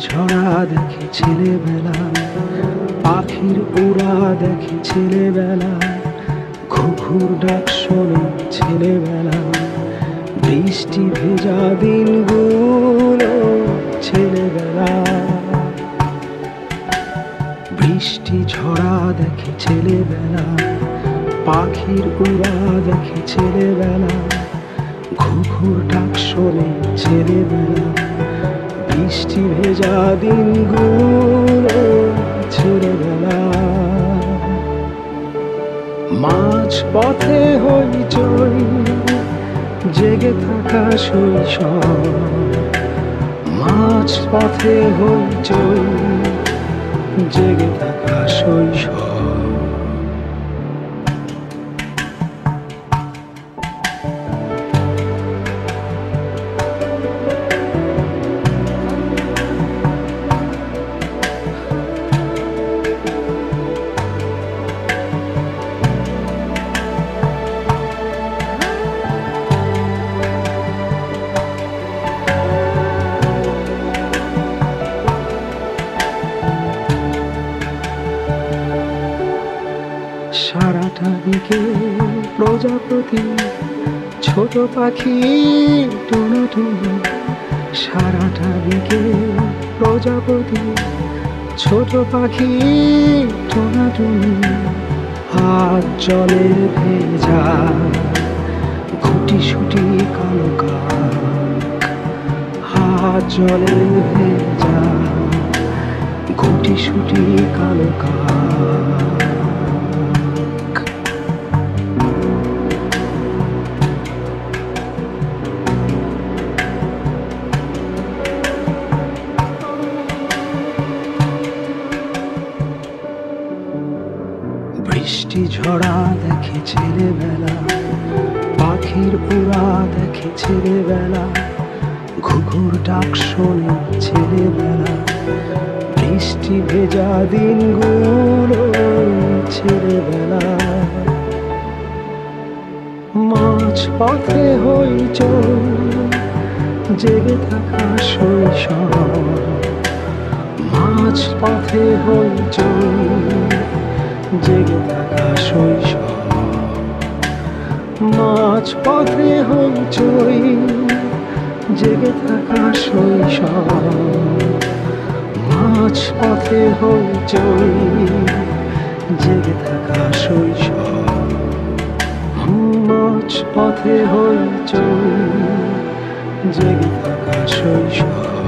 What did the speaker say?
ঝরা দেখে ছেলেবেলা, পাখির উড়া দেখে ছেলেবেলা, ঘুঘুর ডাক শোনে ছেলেবেলা, বৃষ্টি ভেজা দিনগুলো ছেলেবেলা। বৃষ্টি ঝরা দেখে ছেলেবেলা, পাখির উড়া দেখে ছেলেবেলা, ঘুঘুর ডাক শোনে ছেলেবেলা, বৃষ্টি ভেজা দিনগুলো ছেলেবেলা। মাঝ পথে হইচই জেগে থাকা শৈশব, মাঝ পথে হইচই জেগে থাকা শৈশব। সারাটা দিকে প্রজাপতি, ছোট পাখি টুনুটুনি। সারাটা দিকে প্রজাপতি, ছোট পাখি টুনাটুনি। হাত জলে ভেজা গুটি সুটি কালো কাক, হাত জলে ভেজা গুটি সুটি কালো কাক। বৃষ্টি ঝরা দেখে ছেলেবেলা, পাখির উড়া দেখে ছেলেবেলা, ঘুঘুর ডাক শোনে ছেলেবেলা, বৃষ্টি ভেজা দিনগুলো ছেলেবেলা। মাঝ পথে হইচই জেগে থাকা শৈশব, মাঝ পথে হইচই জেগে থাকা শৈশব। মাঝ পথে হইচই জেগে থাকা শৈশব, মাঝ পথে হইচই জেগে থাকা শৈশব। মাঝ পথে হইচই জেগে থাকা শৈশব।